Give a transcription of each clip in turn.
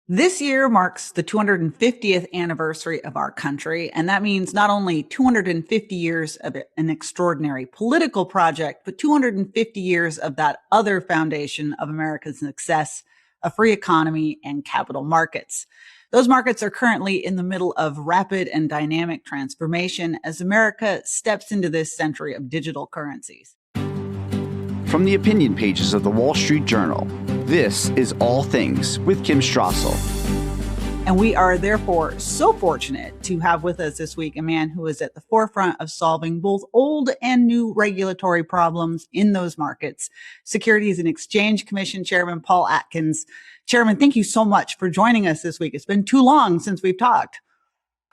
This year marks the 250th anniversary of our country, and that means not only 250 years of an extraordinary political project, but 250 years of that other foundation of America's success, a free economy and capital markets. Those markets are currently in the middle of rapid and dynamic transformation as America steps into this century of digital currencies. From the opinion pages of the Wall Street Journal, this is All Things with Kim Strassel. And we are therefore so fortunate to have with us this week a man who is at the forefront of solving both old and new regulatory problems in those markets. Securities and Exchange Commission Chairman Paul Atkins. Chairman, thank you so much for joining us this week. It's been too long since we've talked.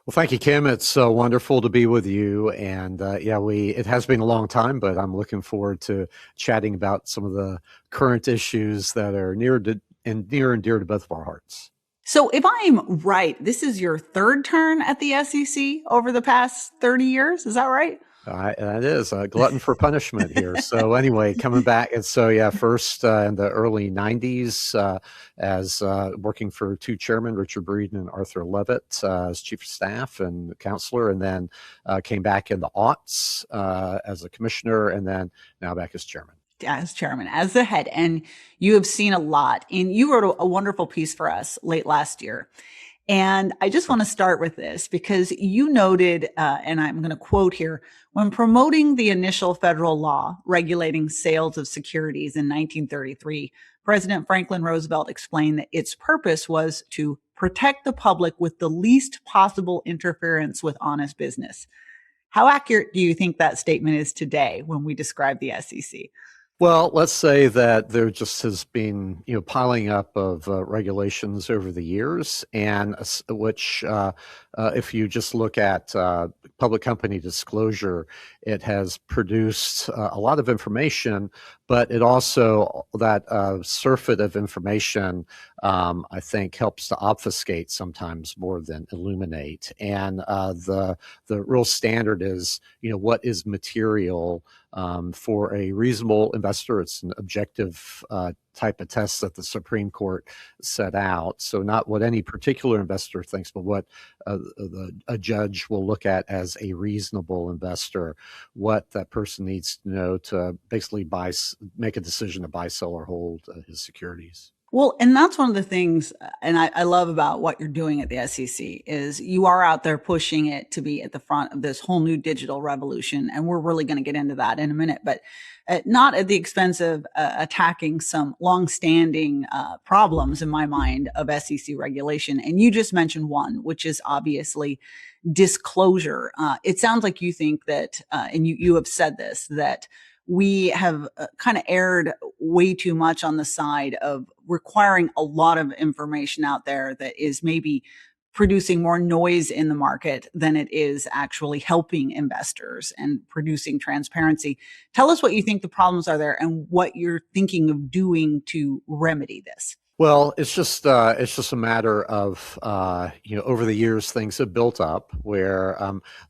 Well, thank you, Kim. It's wonderful to be with you. And it has been a long time, but I'm looking forward to chatting about some of the current issues that are near and dear to both of our hearts. So if I'm right, this is your third turn at the SEC over the past 30 years. Is that right? That is a glutton for punishment here. So anyway, coming back. And so, first in the early 90s as working for two chairmen, Richard Breeden and Arthur Levitt, as chief of staff and counselor, and then came back in the aughts as a commissioner, and then now back as chairman. As chairman, as the head. And you have seen a lot. And you wrote a wonderful piece for us late last year. And I just want to start with this because you noted, and I'm going to quote here, when promoting the initial federal law regulating sales of securities in 1933, President Franklin Roosevelt explained that its purpose was to protect the public with the least possible interference with honest business. How accurate do you think that statement is today when we describe the SEC? Well, let's say that there just has been, piling up of regulations over the years, and which, if you just look at public company disclosure, it has produced a lot of information, but it also, that surfeit of information, I think, helps to obfuscate sometimes more than illuminate. And the real standard is, what is material for a reasonable investor. It's an objective type of test that the Supreme Court set out. So not what any particular investor thinks, but what a judge will look at as a reasonable investor, what that person needs to know to basically make a decision to buy, sell, or hold his securities. Well, and that's one of the things, and I love about what you're doing at the SEC is you are out there pushing it to be at the front of this whole new digital revolution. And we're really going to get into that in a minute, but not at the expense of attacking some longstanding problems in my mind of SEC regulation. And you just mentioned one, which is obviously disclosure. It sounds like you think that, and you have said this, that we have kind of erred way too much on the side of requiring a lot of information out there that is maybe producing more noise in the market than it is actually helping investors and producing transparency. Tell us what you think the problems are there and what you're thinking of doing to remedy this. Well, it's just a matter of over the years things have built up where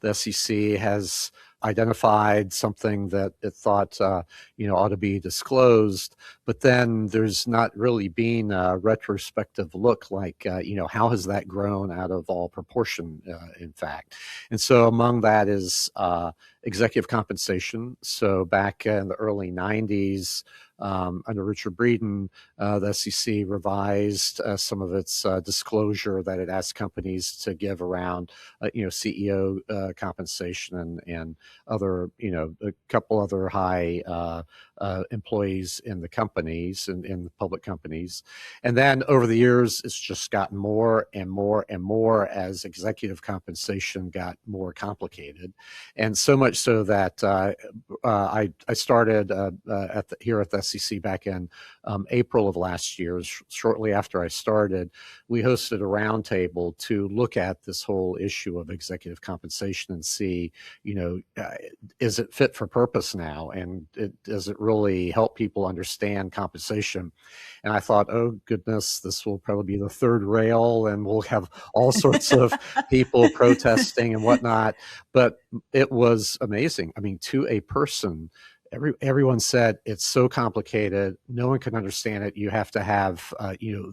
the SEC has identified something that it thought ought to be disclosed, but then there's not really been a retrospective look like how has that grown out of all proportion, in fact. And so among that is executive compensation. So back in the early 90s, under Richard Breeden, the SEC revised some of its disclosure that it asked companies to give around, CEO compensation and other, a couple other high employees in the companies and in the public companies. And then over the years, it's just gotten more and more and more as executive compensation got more complicated. And so much so that I started here at the SEC back in April of last year. Shortly after I started, we hosted a roundtable to look at this whole issue of executive compensation and see, is it fit for purpose now? And does it really help people understand compensation? And I thought, oh goodness, this will probably be the third rail and we'll have all sorts of people protesting and whatnot. But it was amazing. I mean, to a person, everyone said it's so complicated, no one can understand it. You have to have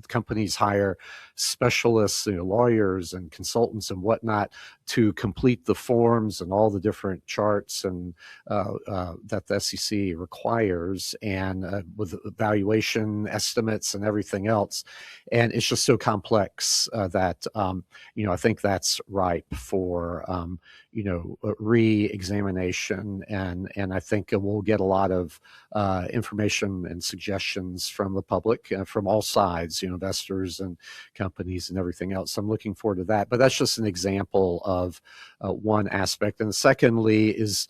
companies hire specialists, lawyers and consultants and whatnot to complete the forms and all the different charts and that the SEC requires, and with valuation estimates and everything else. And it's just so complex that I think that's ripe for re-examination, and I think we'll get a lot of information and suggestions from the public, from all sides, investors and companies and everything else. So I'm looking forward to that. But that's just an example of one aspect. And secondly is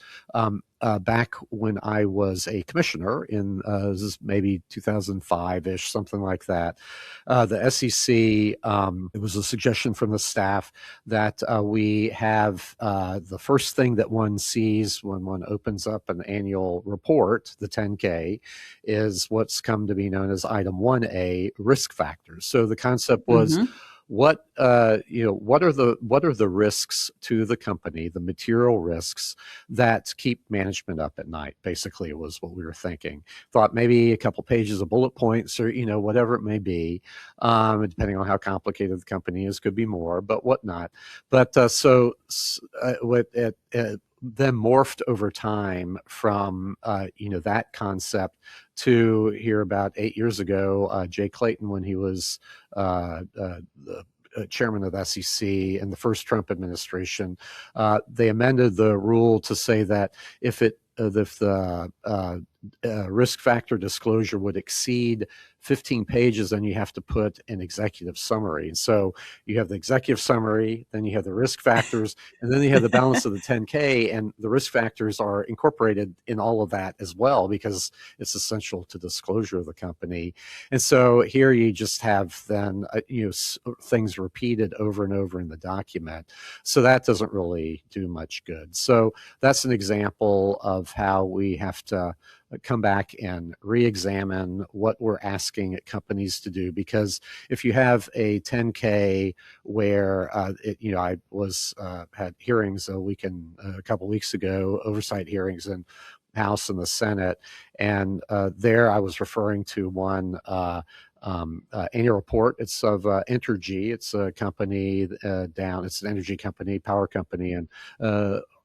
back when I was a commissioner in this is maybe 2005-ish, something like that, the SEC, it was a suggestion from the staff that we have the first thing that one sees when one opens up an annual report, the 10K, is what's come to be known as item 1A, risk factors. So the concept was, what are the risks to the company, the material risks that keep management up at night? Basically, was what we were thinking. Thought maybe a couple pages of bullet points, or whatever it may be, depending on how complicated the company is, could be more, but whatnot. But what it then morphed over time from that concept to here about 8 years ago, Jay Clayton, when he was the chairman of the SEC in the first Trump administration, they amended the rule to say that if the risk factor disclosure would exceed 15 pages, then you have to put an executive summary. And so you have the executive summary, then you have the risk factors, and then you have the balance of the 10K, and the risk factors are incorporated in all of that as well, because it's essential to disclosure of the company. And so here you just have then things repeated over and over in the document. So that doesn't really do much good. So that's an example of how we have to come back and re-examine what we're asking companies to do. Because if you have a 10K where I was had hearings a couple weeks ago, oversight hearings in House and the Senate, and there I was referring to one annual report. It's of Entergy. It's a company it's an energy company, power company, and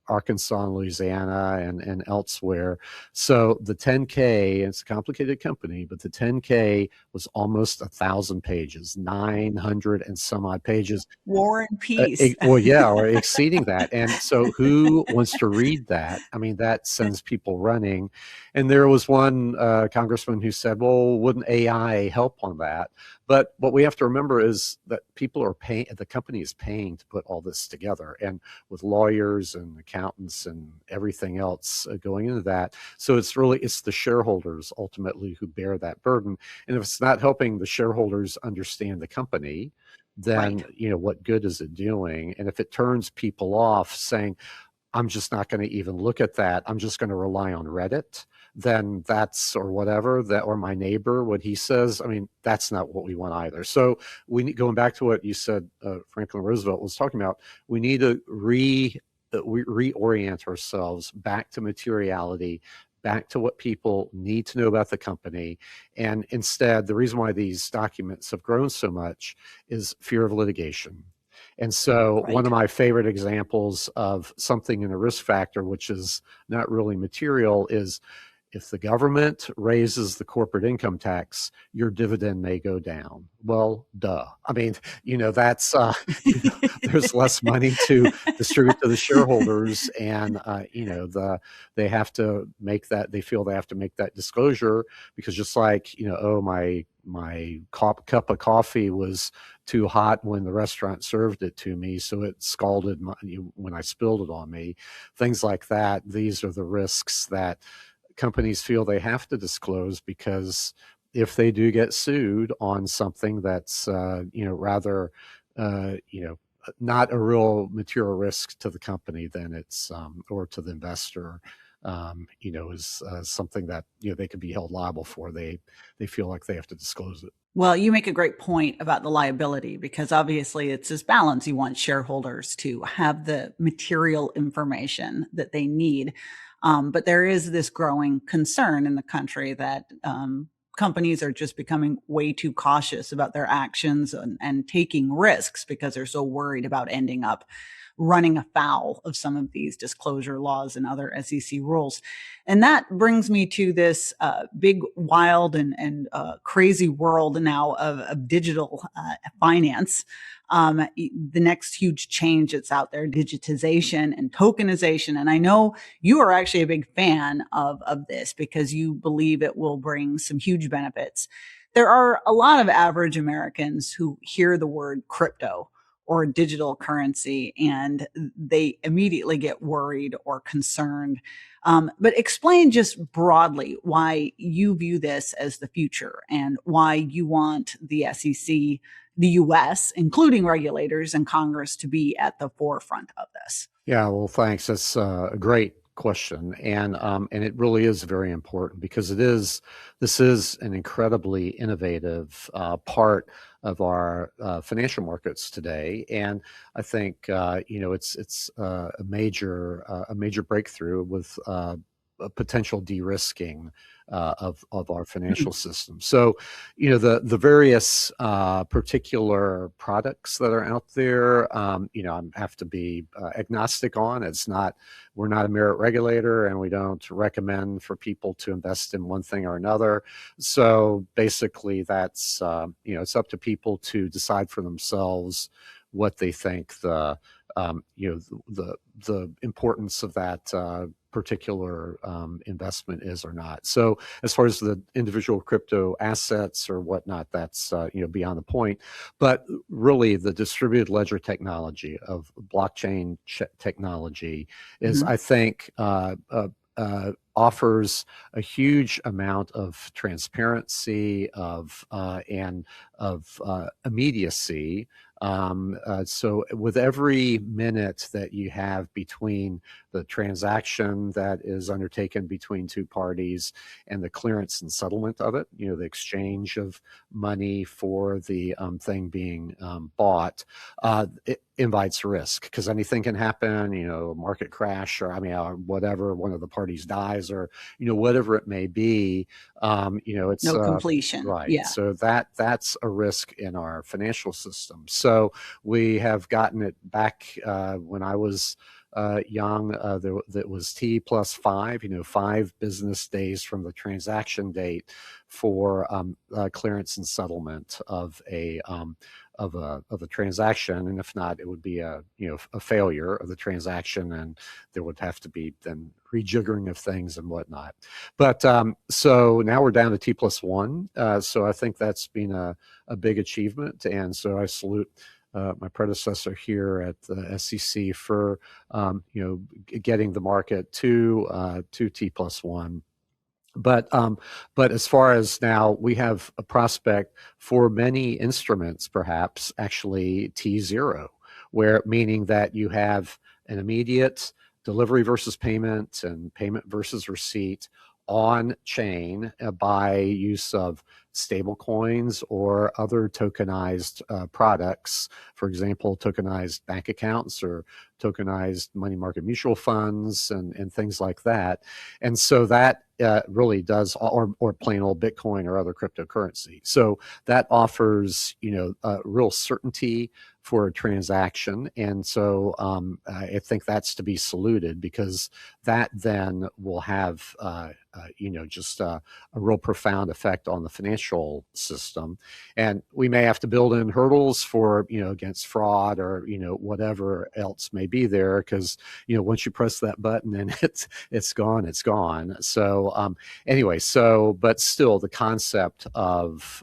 Arkansas and Louisiana and elsewhere. So the 10K, it's a complicated company, but the 10K was almost 1,000 pages, 900 and some odd pages. War and Peace. Or exceeding that. And so who wants to read that? I mean, that sends people running. And there was one congressman who said, well, wouldn't AI help on that? But what we have to remember is that people are paying, the company is paying to put all this together, and with lawyers and accountants and everything else going into that. So it's the shareholders ultimately who bear that burden. And if it's not helping the shareholders understand the company, then, what good is it doing? And if it turns people off saying, I'm just not going to even look at that, I'm just going to rely on Reddit, then or my neighbor, what he says, I mean, that's not what we want either. So going back to what you said, Franklin Roosevelt was talking about, we need to reorient ourselves back to materiality, back to what people need to know about the company. And instead, the reason why these documents have grown so much is fear of litigation. And so one of my favorite examples of something in a risk factor, which is not really material, is if the government raises the corporate income tax, your dividend may go down. Well, duh. I mean, that's, there's less money to distribute to the shareholders, and, they have to make that, they feel they have to make that disclosure, because just like, my cup of coffee was too hot when the restaurant served it to me, so it scalded when I spilled it on me. Things like that. These are the risks that companies feel they have to disclose, because if they do get sued on something that's rather not a real material risk to the company, then it's or to the investor, is something that they could be held liable for. They feel like they have to disclose it. Well, you make a great point about the liability, because obviously it's this balance. You want shareholders to have the material information that they need. But there is this growing concern in the country that companies are just becoming way too cautious about their actions and taking risks because they're so worried about ending up running afoul of some of these disclosure laws and other SEC rules. And that brings me to this big, wild, and crazy world now of digital finance. The next huge change that's out there, digitization and tokenization. And I know you are actually a big fan of this because you believe it will bring some huge benefits. There are a lot of average Americans who hear the word crypto or digital currency and they immediately get worried or concerned. But explain just broadly why you view this as the future and why you want the SEC, the US, including regulators and Congress, to be at the forefront of this. Yeah, well, thanks. That's a great question, and it really is very important because this is an incredibly innovative part of our financial markets today, and I think it's a major breakthrough with a potential de-risking of our financial system. So, the various particular products that are out there, I have to be agnostic on. We're not a merit regulator, and we don't recommend for people to invest in one thing or another. So basically, that's it's up to people to decide for themselves what they think the importance of that particular investment is or not. So as far as the individual crypto assets or whatnot, that's beyond the point. But really, the distributed ledger technology of blockchain technology is, Mhm. I think, offers a huge amount of transparency and of immediacy. So with every minute that you have between the transaction that is undertaken between two parties and the clearance and settlement of it, the exchange of money for the thing being bought, it invites risk because anything can happen, a market crash or whatever, one of the parties dies or, whatever it may be, it's No completion. right. Yeah. So that's a risk in our financial system. So we have gotten it back when I was young. That was T plus 5, 5 business days from the transaction date for clearance and settlement of a transaction, and if not, it would be a failure of the transaction, and there would have to be then rejiggering of things and whatnot. But so now we're down to T plus 1. So I think that's been a big achievement, and so I salute my predecessor here at the SEC for getting the market to T plus 1. But as far as now, we have a prospect for many instruments, perhaps actually T0, where meaning that you have an immediate delivery versus payment and payment versus receipt on chain by use of stable coins or other tokenized products, for example, tokenized bank accounts or tokenized money market mutual funds and things like that. And so that really does, or plain old Bitcoin or other cryptocurrency. So that offers, real certainty for a transaction. And so I think that's to be saluted because that then will have, just a real profound effect on the financial system. And we may have to build in hurdles for, against fraud or, whatever else may be there. Because, once you press that button and it's gone. So anyway, but still the concept of,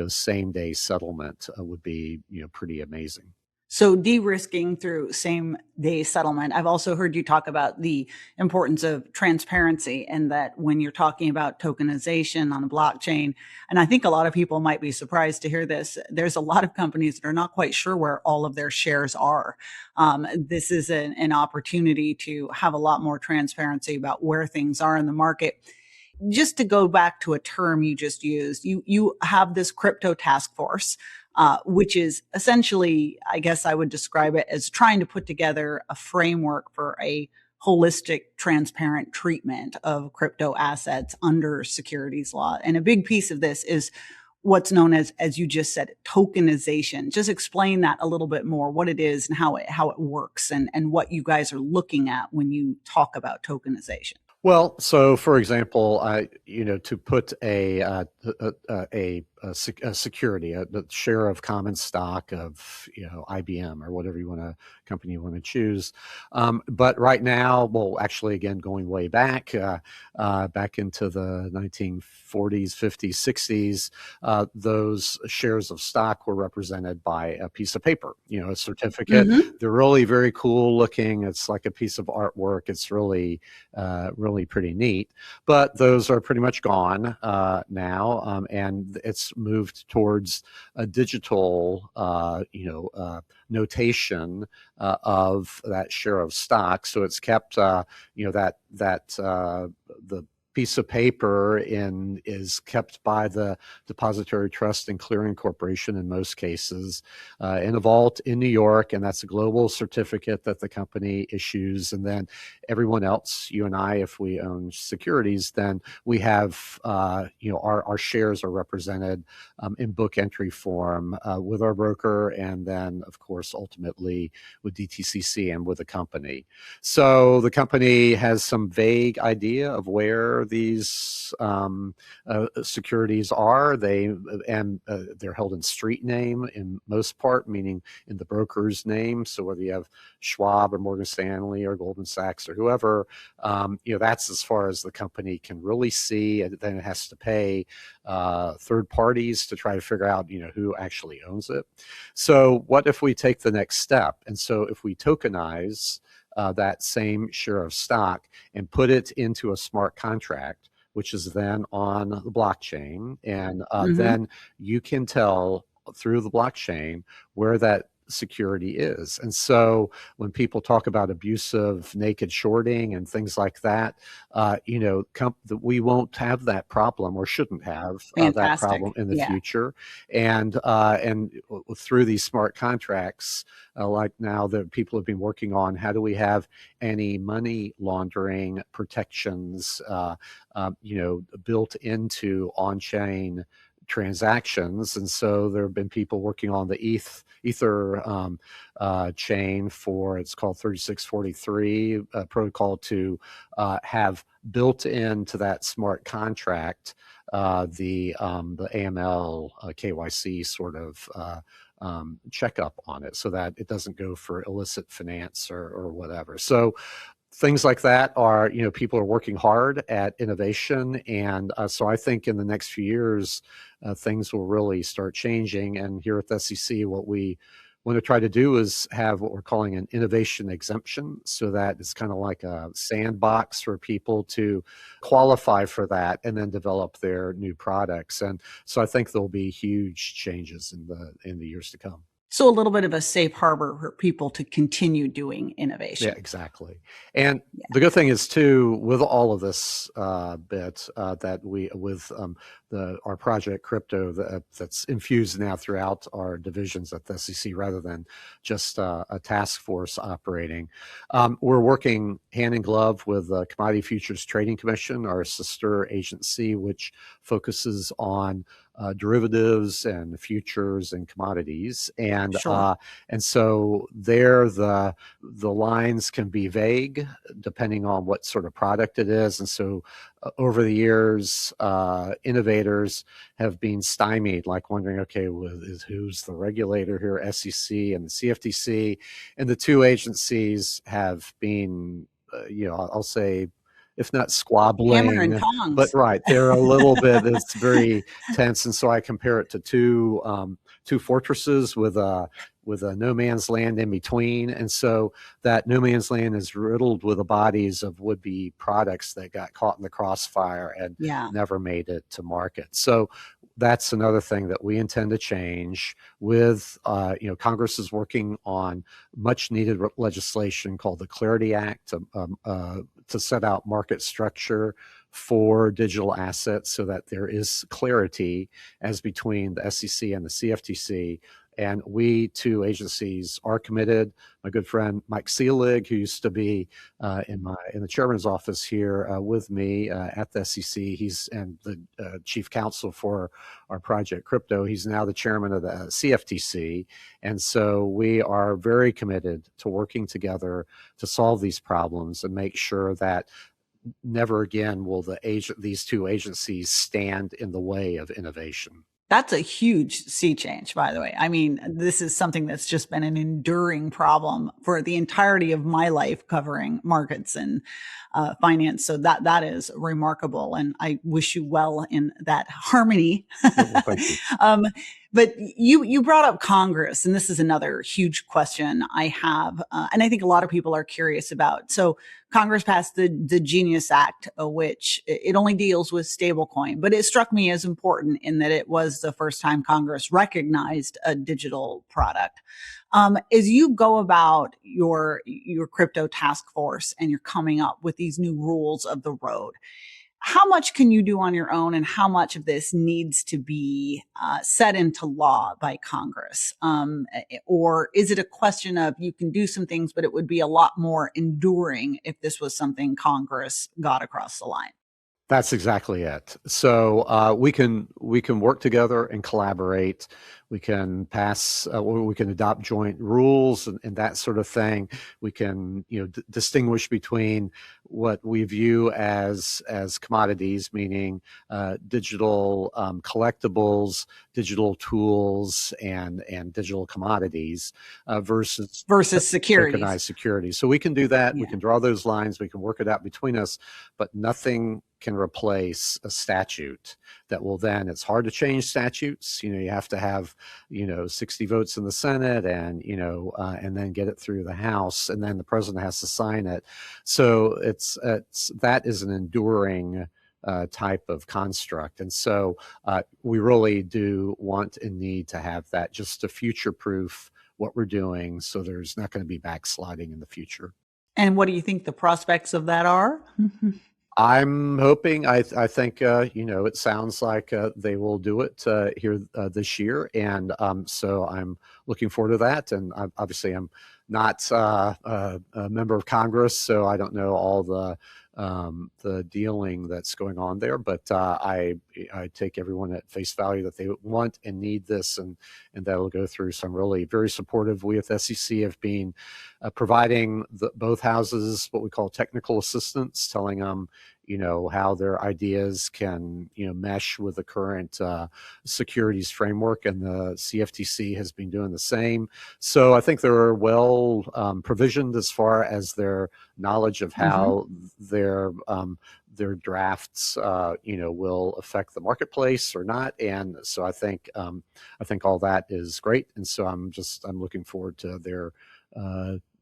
same day settlement would be, pretty amazing. So de-risking through same day settlement. I've also heard you talk about the importance of transparency and that when you're talking about tokenization on a blockchain, and I think a lot of people might be surprised to hear this, there's a lot of companies that are not quite sure where all of their shares are. This is an opportunity to have a lot more transparency about where things are in the market. Just to go back to a term you just used, you have this crypto task force, which is essentially, I guess I would describe it as trying to put together a framework for a holistic, transparent treatment of crypto assets under securities law. And a big piece of this is what's known as you just said, tokenization. Just explain that a little bit more, what it is and how it works, and what you guys are looking at when you talk about tokenization. Well, so for example, to put a security, the share of common stock of IBM or whatever company you want to choose. But right now, well, actually, again, going way back into the 1940s, 50s, 60s, those shares of stock were represented by a piece of paper, a certificate. Mm-hmm. They're really very cool looking. It's like a piece of artwork. It's really pretty neat, but those are pretty much gone now, and it's moved towards a digital, notation of that share of stock. So it's kept, the piece of paper is kept by the Depository Trust and Clearing Corporation in most cases in a vault in New York, and that's a global certificate that the company issues. And then everyone else, you and I, if we own securities, then we have our shares are represented in book entry form with our broker, and then of course ultimately with DTCC and with the company. So the company has some vague idea of where these securities are. They're held in street name in most part, meaning in the broker's name. So whether you have Schwab or Morgan Stanley or Goldman Sachs or whoever, that's as far as the company can really see. And then it has to pay third parties to try to figure out who actually owns it. So what if we take the next step? And so if we tokenize that same share of stock and put it into a smart contract, which is then on the blockchain, and then you can tell through the blockchain where that security is. And so when people talk about abusive naked shorting and things like that, we won't have that problem, or shouldn't have that problem in the future. And through these smart contracts, like now that people have been working on, how do we have any money laundering protections, built into on-chain transactions. And so there have been people working on the Ether chain it's called 3643 protocol to have built into that smart contract the AML KYC sort of checkup on it, so that it doesn't go for illicit finance or whatever. So things like that are, people are working hard at innovation. And so I think in the next few years, things will really start changing. And here at the SEC, what we want to try to do is have what we're calling an innovation exemption, so that it's kind of like a sandbox for people to qualify for that and then develop their new products. And so I think there'll be huge changes in the years to come. So a little bit of a safe harbor for people to continue doing innovation. Yeah, exactly. And the good thing is too, with all of this that we, with our project crypto that's infused now throughout our divisions at the SEC, rather than just a task force operating, we're working hand in glove with the Commodity Futures Trading Commission, our sister agency, which focuses on derivatives and futures and commodities, and so there the lines can be vague depending on what sort of product it is. And so over the years, innovators have been stymied, like wondering, okay, who's the regulator here, SEC and the CFTC, and the two agencies have been, I'll say, if not squabbling, hammer and tongs. But right, they're a little bit, it's very tense. And so I compare it to two fortresses with a no man's land in between. And so that no man's land is riddled with the bodies of would-be products that got caught in the crossfire and never made it to market. So that's another thing that we intend to change with, Congress is working on much needed legislation called the Clarity Act to set out market structure for digital assets, so that there is clarity as between the SEC and the CFTC. And we two agencies are committed. My good friend Mike Seelig, who used to be in the chairman's office here with me at the SEC, he's and the chief counsel for our project Crypto. He's now the chairman of the CFTC, and so we are very committed to working together to solve these problems and make sure that never again will these two agencies stand in the way of innovation. That's a huge sea change, by the way. I mean, this is something that's just been an enduring problem for the entirety of my life covering markets and finance. So that is remarkable. And I wish you well in that harmony. Well, thank you. But you brought up Congress, and this is another huge question I have, and I think a lot of people are curious about. So Congress passed the Genius Act, which it only deals with stablecoin, but it struck me as important in that it was the first time Congress recognized a digital product. As you go about your crypto task force and you're coming up with these new rules of the road, how much can you do on your own, and how much of this needs to be set into law by Congress? Or is it a question of you can do some things, but it would be a lot more enduring if this was something Congress got across the line? That's exactly it. So we can work together and collaborate. We can pass, we can adopt joint rules and that sort of thing. We can, distinguish between what we view as commodities, meaning digital collectibles, digital tools, and digital commodities versus securities. Tokenized securities. So we can do that. Yeah. We can draw those lines. We can work it out between us, but nothing can replace a statute that will then, it's hard to change statutes. You have to have, 60 votes in the Senate and then get it through the House, and then the president has to sign it. So that is an enduring type of construct. And so we really do want and need to have that just to future-proof what we're doing, so there's not going to be backsliding in the future. And what do you think the prospects of that are? I'm hoping, I think, it sounds like they will do it here this year. And so I'm looking forward to that. And obviously I'm not a member of Congress, so I don't know all the dealing that's going on there, but I take everyone at face value that they want and need this, and that'll go through. So I'm really very supportive. We at the SEC have been providing both houses what we call technical assistance, telling them how their ideas can mesh with the current securities framework, and the CFTC has been doing the same. So I think they're well provisioned as far as their knowledge of how their drafts will affect the marketplace or not. And so I think all that is great. And so I'm looking forward to their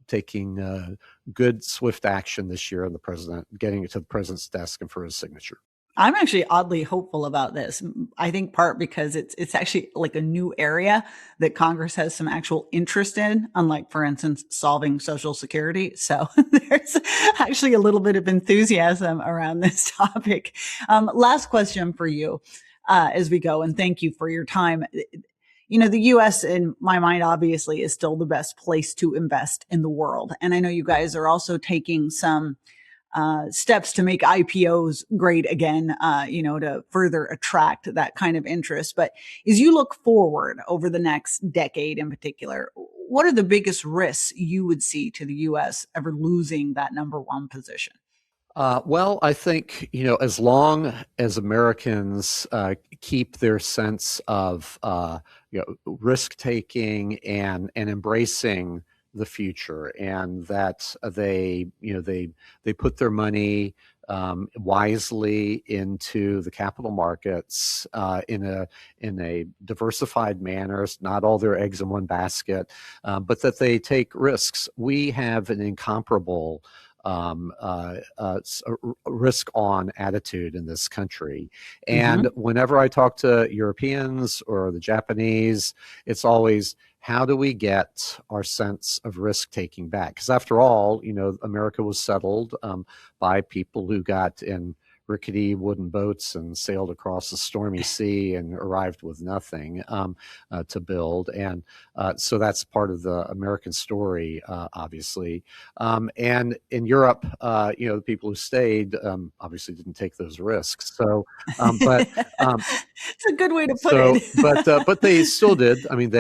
taking good, swift action this year, and the president getting it to the president's desk and for his signature. I'm actually oddly hopeful about this. I think part because it's actually like a new area that Congress has some actual interest in, unlike, for instance, solving Social Security. So there's actually a little bit of enthusiasm around this topic. Last question for you as we go, and thank you for your time. The U.S., in my mind, obviously, is still the best place to invest in the world. And I know you guys are also taking some steps to make IPOs great again, to further attract that kind of interest. But as you look forward over the next decade in particular, what are the biggest risks you would see to the U.S. ever losing that number one position? Well, I think, as long as Americans keep their sense of, risk-taking and embracing the future, and that they put their money wisely into the capital markets in a diversified manner, not all their eggs in one basket, but that they take risks. We have an incomparable risk on attitude in this country. And whenever I talk to Europeans or the Japanese, it's always, how do we get our sense of risk taking back? Because after all, America was settled by people who got in rickety wooden boats and sailed across the stormy sea and arrived with nothing to build. And so that's part of the American story, obviously. And in Europe, the people who stayed obviously didn't take those risks. So, but it's a good way to put so, it. but they still did. I mean,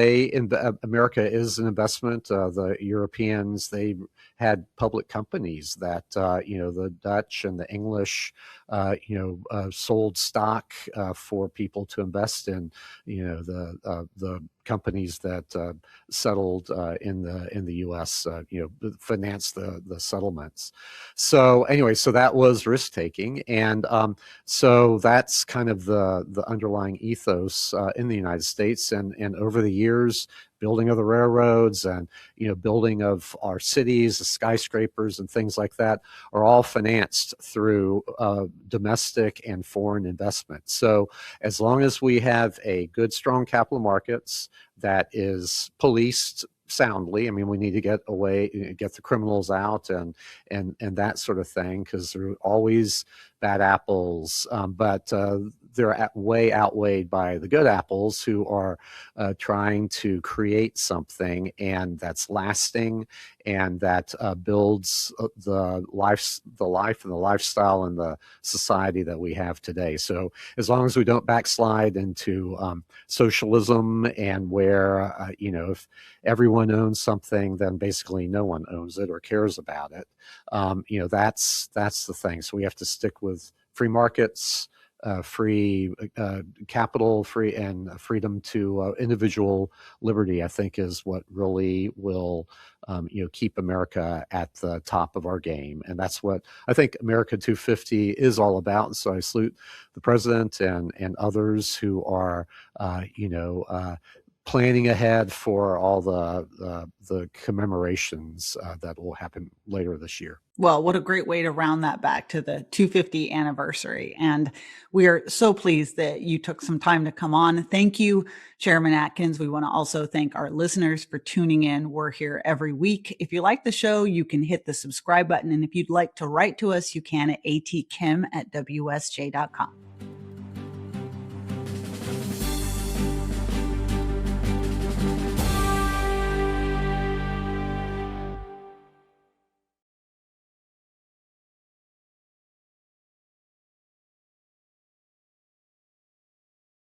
America is an investment. The Europeans, they had public companies that the Dutch and the English sold stock for people to invest in. The companies that settled in the U.S. Financed the settlements. So anyway, so that was risk taking, and so that's kind of the underlying ethos in the United States, and over the years, building of the railroads and building of our cities, the skyscrapers and things like that are all financed through domestic and foreign investment. So as long as we have a good, strong capital markets that is policed soundly, I mean, we need to get the criminals out and that sort of thing, because there are always bad apples, but they're way outweighed by the good apples who are trying to create something and that's lasting and that builds the life and the lifestyle and the society that we have today. So as long as we don't backslide into socialism, and where if everyone owns something, then basically no one owns it or cares about it. That's the thing. So we have to stick with free markets, free capital, free and freedom to individual liberty, I think, is what really will keep America at the top of our game. And that's what I think America 250 is all about. And so I salute the president and others who are planning ahead for all the commemorations that will happen later this year. Well, what a great way to round that back to the 250 anniversary. And we are so pleased that you took some time to come on. Thank you, Chairman Atkins. We want to also thank our listeners for tuning in. We're here every week. If you like the show, you can hit the subscribe button. And if you'd like to write to us, you can at atkim@wsj.com.